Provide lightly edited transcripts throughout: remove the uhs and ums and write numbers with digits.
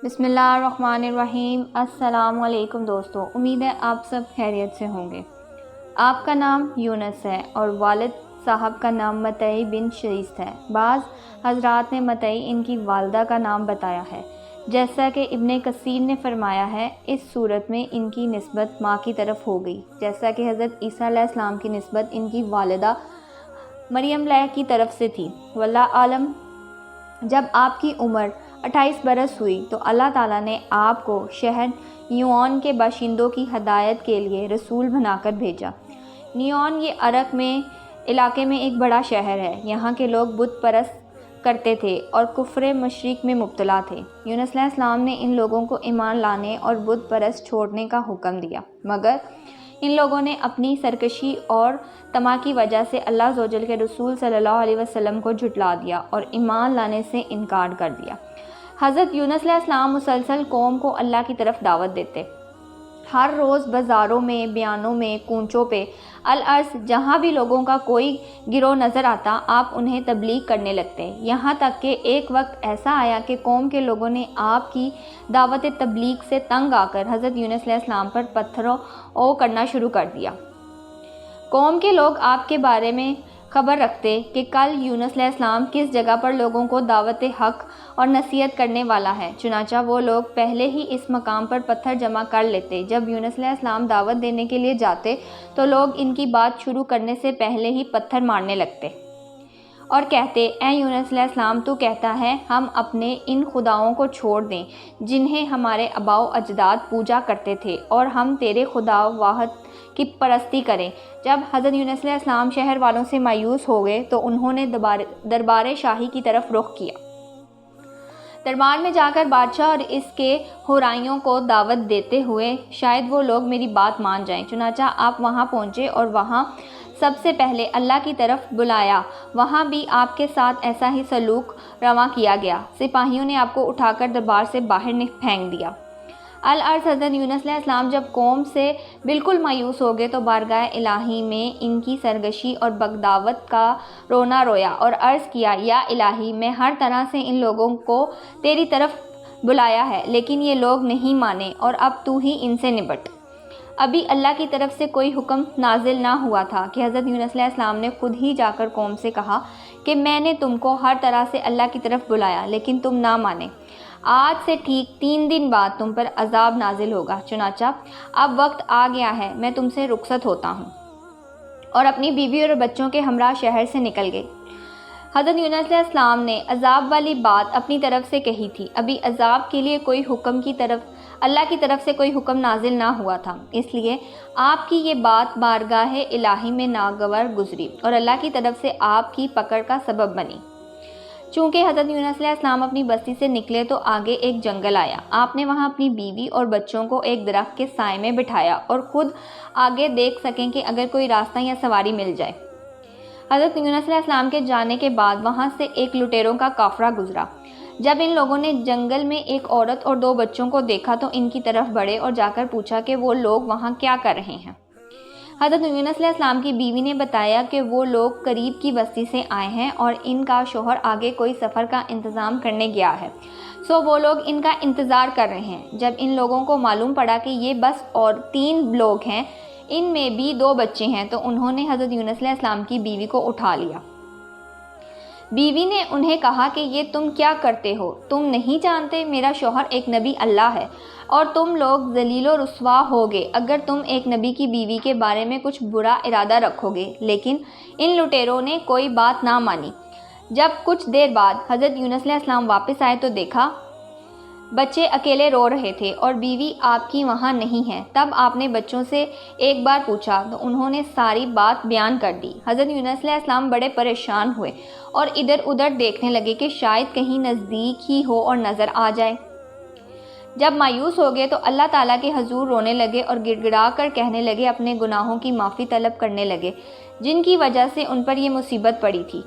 بسم اللہ الرحمن الرحیم۔ السلام علیکم دوستو، امید ہے آپ سب خیریت سے ہوں گے۔ آپ کا نام یونس ہے اور والد صاحب کا نام مطیع بن شریث ہے۔ بعض حضرات نے مطیع ان کی والدہ کا نام بتایا ہے، جیسا کہ ابن کثیر نے فرمایا ہے اس صورت میں ان کی نسبت ماں کی طرف ہو گئی، جیسا کہ حضرت عیسیٰ علیہ السلام کی نسبت ان کی والدہ مریم علیہ کی طرف سے تھی۔ واللہ عالم۔ جب آپ کی عمر 28 برس ہوئی تو اللہ تعالیٰ نے آپ کو شہر نیون کے باشندوں کی ہدایت کے لیے رسول بنا کر بھیجا۔ نیون یہ عراق میں علاقے میں ایک بڑا شہر ہے۔ یہاں کے لوگ بت پرست کرتے تھے اور کفر مشرک میں مبتلا تھے۔ یونس علیہ السلام نے ان لوگوں کو ایمان لانے اور بت پرست چھوڑنے کا حکم دیا، مگر ان لوگوں نے اپنی سرکشی اور طمع کی وجہ سے اللہ عز و جل کے رسول صلی اللہ علیہ وسلم کو جھٹلا دیا اور ایمان لانے سے انکار کر دیا۔ حضرت یونس علیہ السلام مسلسل قوم کو اللہ کی طرف دعوت دیتے۔ ہر روز بازاروں میں، بیانوں میں، کوچوں پہ، الارض جہاں بھی لوگوں کا کوئی گروہ نظر آتا، آپ انہیں تبلیغ کرنے لگتے۔ یہاں تک کہ ایک وقت ایسا آیا کہ قوم کے لوگوں نے آپ کی دعوت تبلیغ سے تنگ آ کر حضرت یونس علیہ السلام پر پتھروں کرنا شروع کر دیا۔ قوم کے لوگ آپ کے بارے میں خبر رکھتے کہ کل یونس علیہ السلام کس جگہ پر لوگوں کو دعوت حق اور نصیحت کرنے والا ہے، چنانچہ وہ لوگ پہلے ہی اس مقام پر پتھر جمع کر لیتے۔ جب یونس علیہ السلام دعوت دینے کے لیے جاتے تو لوگ ان کی بات شروع کرنے سے پہلے ہی پتھر مارنے لگتے اور کہتے، اے یونس علیہ السلام، تو کہتا ہے ہم اپنے ان خداؤں کو چھوڑ دیں جنہیں ہمارے آباء و اجداد پوجا کرتے تھے، اور ہم تیرے خدا واحد کی پرستی کریں۔ جب حضرت یونس علیہ السلام شہر والوں سے مایوس ہو گئے تو انہوں نے دربار شاہی کی طرف رخ کیا۔ دربار میں جا کر بادشاہ اور اس کے حوریوں کو دعوت دیتے ہوئے شاید وہ لوگ میری بات مان جائیں۔ چنانچہ آپ وہاں پہنچے اور وہاں سب سے پہلے اللہ کی طرف بلایا۔ وہاں بھی آپ کے ساتھ ایسا ہی سلوک روا کیا گیا۔ سپاہیوں نے آپ کو اٹھا کر دربار سے باہر پھینک دیا۔ الارض حضرت یونس علیہ السلام جب قوم سے بالکل مایوس ہو گئے تو بارگاہ الہی میں ان کی سرکشی اور بغاوت کا رونا رویا اور عرض کیا، یا الہی، میں ہر طرح سے ان لوگوں کو تیری طرف بلایا ہے، لیکن یہ لوگ نہیں مانے، اور اب تو ہی ان سے نبٹ۔ ابھی اللہ کی طرف سے کوئی حکم نازل نہ ہوا تھا کہ حضرت یونس علیہ السلام نے خود ہی جا کر قوم سے کہا کہ میں نے تم کو ہر طرح سے اللہ کی طرف بلایا، لیکن تم نہ مانے۔ آج سے ٹھیک 3 دن بعد تم پر عذاب نازل ہوگا، چنانچہ اب وقت آ گیا ہے، میں تم سے رخصت ہوتا ہوں، اور اپنی بیوی اور بچوں کے ہمراہ شہر سے نکل گئی۔ حضرت یونس علیہ السلام نے عذاب والی بات اپنی طرف سے کہی تھی۔ ابھی عذاب کے لیے اللہ کی طرف سے کوئی حکم نازل نہ ہوا تھا، اس لیے آپ کی یہ بات بارگاہ الہی میں ناگوار گزری اور اللہ کی طرف سے آپ کی پکڑ کا سبب بنی۔ چونکہ حضرت یونس علیہ السلام اپنی بستی سے نکلے تو آگے ایک جنگل آیا۔ آپ نے وہاں اپنی بیوی اور بچوں کو ایک درخت کے سائے میں بٹھایا اور خود آگے دیکھ سکیں کہ اگر کوئی راستہ یا سواری مل جائے۔ حضرت یونس علیہ السلام کے جانے کے بعد وہاں سے ایک لٹیروں کا قافلہ گزرا۔ جب ان لوگوں نے جنگل میں ایک عورت اور 2 بچوں کو دیکھا تو ان کی طرف بڑھے اور جا کر پوچھا کہ وہ لوگ وہاں کیا کر رہے ہیں۔ حضرت یونس علیہ السلام کی بیوی نے بتایا کہ وہ لوگ قریب کی بستی سے آئے ہیں اور ان کا شوہر آگے کوئی سفر کا انتظام کرنے گیا ہے، سو وہ لوگ ان کا انتظار کر رہے ہیں۔ جب ان لوگوں کو معلوم پڑا کہ یہ بس اور 3 لوگ ہیں، ان میں بھی 2 بچے ہیں، تو انہوں نے حضرت یونس علیہ السلام کی بیوی کو اٹھا لیا۔ بیوی نے انہیں کہا کہ یہ تم کیا کرتے ہو؟ تم نہیں جانتے میرا شوہر ایک نبی اللہ ہے، اور تم لوگ ذلیل و رسوا ہوگے اگر تم ایک نبی کی بیوی کے بارے میں کچھ برا ارادہ رکھو گے۔ لیکن ان لٹیروں نے کوئی بات نہ مانی۔ جب کچھ دیر بعد حضرت یونس علیہ السلام واپس آئے تو دیکھا بچے اکیلے رو رہے تھے اور بیوی آپ کی وہاں نہیں ہے۔ تب آپ نے بچوں سے ایک بار پوچھا تو انہوں نے ساری بات بیان کر دی۔ حضرت یونس علیہ السلام بڑے پریشان ہوئے اور ادھر ادھر دیکھنے لگے کہ شاید کہیں نزدیک ہی ہو اور نظر آ جائے۔ جب مایوس ہو گئے تو اللہ تعالیٰ کے حضور رونے لگے اور گڑ گڑا کر کہنے لگے، اپنے گناہوں کی معافی طلب کرنے لگے جن کی وجہ سے ان پر یہ مصیبت پڑی تھی۔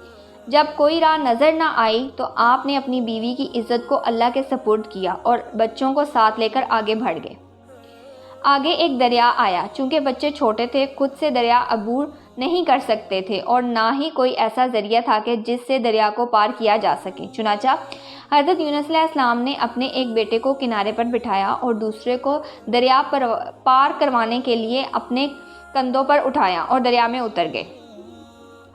جب کوئی راہ نظر نہ آئی تو آپ نے اپنی بیوی کی عزت کو اللہ کے سپرد کیا اور بچوں کو ساتھ لے کر آگے بڑھ گئے۔ آگے ایک دریا آیا، چونکہ بچے چھوٹے تھے خود سے دریا عبور نہیں کر سکتے تھے اور نہ ہی کوئی ایسا ذریعہ تھا کہ جس سے دریا کو پار کیا جا سکے۔ چنانچہ حضرت یونس علیہ السلام نے اپنے ایک بیٹے کو کنارے پر بٹھایا اور دوسرے کو دریا پر پار کروانے کے لیے اپنے کندھوں پر اٹھایا اور دریا میں اتر گئے۔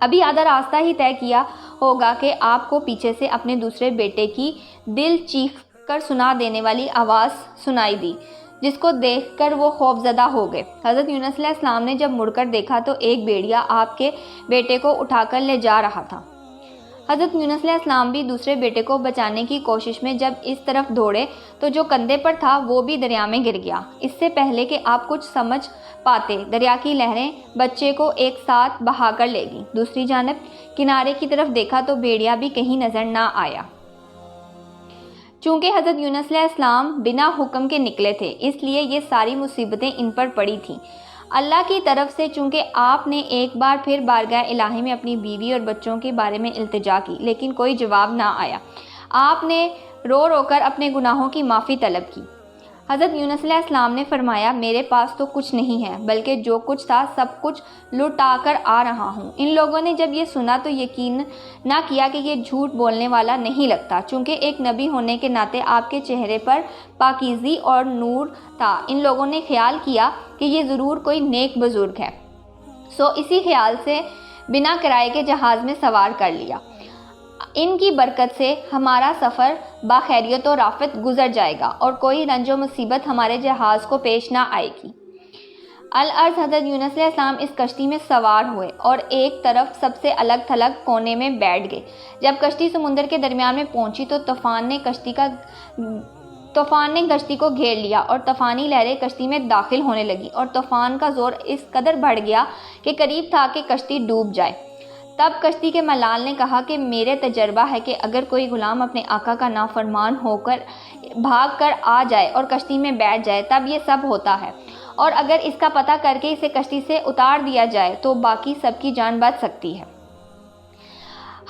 ابھی آدھا راستہ ہی طے کیا ہوگا کہ آپ کو پیچھے سے اپنے دوسرے بیٹے کی دل چیخ کر سنا دینے والی آواز سنائی دی، جس کو دیکھ کر وہ خوف زدہ ہو گئے۔ حضرت یونس علیہ السلام نے جب مڑ کر دیکھا تو ایک بھیڑیا آپ کے بیٹے کو اٹھا کر لے جا رہا تھا۔ حضرت یونس علیہ السلام بھی دوسرے بیٹے کو بچانے کی کوشش میں جب اس طرف دوڑے تو جو کندھے پر تھا وہ بھی دریا میں گر گیا۔ اس سے پہلے کہ آپ کچھ سمجھ پاتے، دریا کی لہریں بچے کو ایک ساتھ بہا کر لے گئیں۔ دوسری جانب کنارے کی طرف دیکھا تو بھیڑیا بھی کہیں نظر نہ آیا۔ چونکہ حضرت یونس علیہ السلام بنا حکم کے نکلے تھے، اس لیے یہ ساری مصیبتیں ان پر پڑی تھیں۔ اللہ کی طرف سے چونکہ آپ نے ایک بار پھر بارگاہ الہی میں اپنی بیوی اور بچوں کے بارے میں التجا کی، لیکن کوئی جواب نہ آیا۔ آپ نے رو رو کر اپنے گناہوں کی معافی طلب کی۔ حضرت یونس علیہ السلام نے فرمایا، میرے پاس تو کچھ نہیں ہے، بلکہ جو کچھ تھا سب کچھ لوٹا کر آ رہا ہوں۔ ان لوگوں نے جب یہ سنا تو یقین نہ کیا کہ یہ جھوٹ بولنے والا نہیں لگتا، چونکہ ایک نبی ہونے کے ناطے آپ کے چہرے پر پاکیزگی اور نور تھا۔ ان لوگوں نے خیال کیا کہ یہ ضرور کوئی نیک بزرگ ہے، سو اسی خیال سے بنا کرائے کے جہاز میں سوار کر لیا۔ ان کی برکت سے ہمارا سفر باخیریت و رافت گزر جائے گا اور کوئی رنج و مصیبت ہمارے جہاز کو پیش نہ آئے گی۔ العرض حضرت یونس علیہ السلام اس کشتی میں سوار ہوئے اور ایک طرف سب سے الگ تھلگ کونے میں بیٹھ گئے۔ جب کشتی سمندر کے درمیان میں پہنچی تو طوفان نے کشتی کو گھیر لیا اور طوفانی لہریں کشتی میں داخل ہونے لگی اور طوفان کا زور اس قدر بڑھ گیا کہ قریب تھا کہ کشتی ڈوب جائے۔ تب کشتی کے ملال نے کہا کہ میرے تجربہ ہے کہ اگر کوئی غلام اپنے آقا کا نافرمان ہو کر بھاگ کر آ جائے اور کشتی میں بیٹھ جائے تب یہ سب ہوتا ہے، اور اگر اس کا پتہ کر کے اسے کشتی سے اتار دیا جائے تو باقی سب کی جان بچ سکتی ہے۔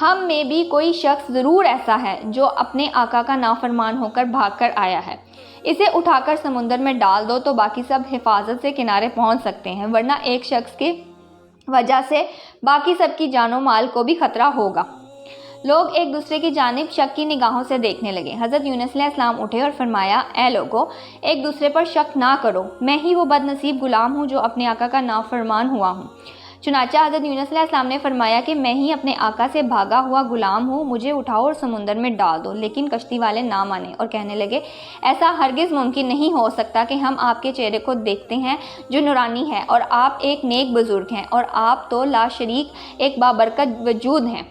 ہم میں بھی کوئی شخص ضرور ایسا ہے جو اپنے آقا کا نافرمان ہو کر بھاگ کر آیا ہے، اسے اٹھا کر سمندر میں ڈال دو تو باقی سب حفاظت سے کنارے پہنچ سکتے ہیں، ورنہ ایک شخص کے وجہ سے باقی سب کی جان و مال کو بھی خطرہ ہوگا۔ لوگ ایک دوسرے کی جانب شک کی نگاہوں سے دیکھنے لگے۔ حضرت یونس علیہ السلام اٹھے اور فرمایا، اے لوگو، ایک دوسرے پر شک نہ کرو، میں ہی وہ بد نصیب غلام ہوں جو اپنے آقا کا نافرمان ہوا ہوں۔ چنانچہ حضرت یونس علیہ السلام نے فرمایا کہ میں ہی اپنے آقا سے بھاگا ہوا غلام ہوں، مجھے اٹھاؤ اور سمندر میں ڈال دو۔ لیکن کشتی والے نہ مانے اور کہنے لگے، ایسا ہرگز ممکن نہیں ہو سکتا کہ ہم آپ کے چہرے کو دیکھتے ہیں جو نورانی ہے، اور آپ ایک نیک بزرگ ہیں، اور آپ تو لا شریک ایک بابرکت وجود ہیں۔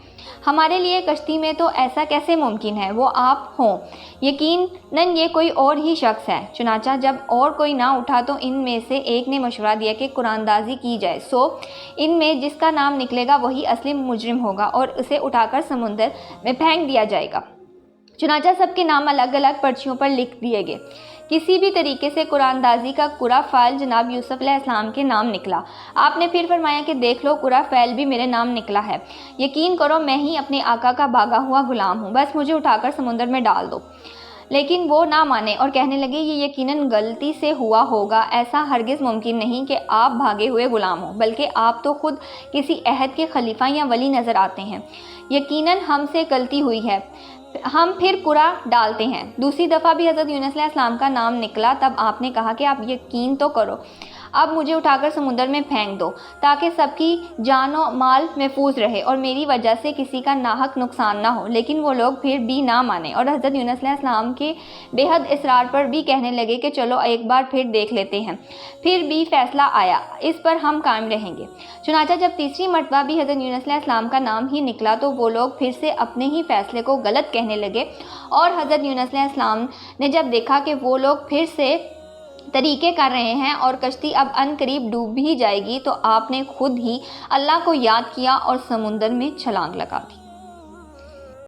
ہمارے لیے کشتی میں تو ایسا کیسے ممکن ہے وہ آپ ہوں، یقیناً یہ کوئی اور ہی شخص ہے۔ چنانچہ جب اور کوئی نہ اٹھا تو ان میں سے ایک نے مشورہ دیا کہ قرآن دازی کی جائے، سو ان میں جس کا نام نکلے گا وہی اصلی مجرم ہوگا اور اسے اٹھا کر سمندر میں پھینک دیا جائے گا۔ چنانچہ سب کے نام الگ الگ پرچیوں پر لکھ دیے گئے۔ کسی بھی طریقے سے قرآن دازی کا قرہ فعل جناب یوسف علیہ السلام کے نام نکلا۔ آپ نے پھر فرمایا کہ دیکھ لو، قرہ فعل بھی میرے نام نکلا ہے، یقین کرو میں ہی اپنے آقا کا بھاگا ہوا غلام ہوں، بس مجھے اٹھا کر سمندر میں ڈال دو۔ لیکن وہ نہ مانے اور کہنے لگے، یہ یقیناً غلطی سے ہوا ہوگا، ایسا ہرگز ممکن نہیں کہ آپ بھاگے ہوئے غلام ہوں، بلکہ آپ تو خود کسی عہد کے خلیفہ یا ولی نظر آتے ہیں، یقیناً ہم سے غلطی ہوئی ہے، ہم پھر قرہ ڈالتے ہیں۔ دوسری دفعہ بھی حضرت یونس علیہ السلام کا نام نکلا، تب آپ نے کہا کہ آپ یقین تو کرو، اب مجھے اٹھا کر سمندر میں پھینک دو تاکہ سب کی جان و مال محفوظ رہے اور میری وجہ سے کسی کا ناحق نقصان نہ ہو۔ لیکن وہ لوگ پھر بھی نہ مانے اور حضرت یونس علیہ السلام کے بے حد اصرار پر بھی کہنے لگے کہ چلو ایک بار پھر دیکھ لیتے ہیں۔ پھر بھی فیصلہ آیا، اس پر ہم قائم رہیں گے۔ چنانچہ جب تیسری مرتبہ بھی حضرت یونس علیہ السلام کا نام ہی نکلا تو وہ لوگ پھر سے اپنے ہی فیصلے کو غلط کہنے لگے، اور حضرت یونس علیہ السلام نے جب دیکھا کہ وہ لوگ پھر سے طریقے کر رہے ہیں اور کشتی اب ان قریب ڈوب بھی جائے گی تو آپ نے خود ہی اللہ کو یاد کیا اور سمندر میں چھلانگ لگا دی۔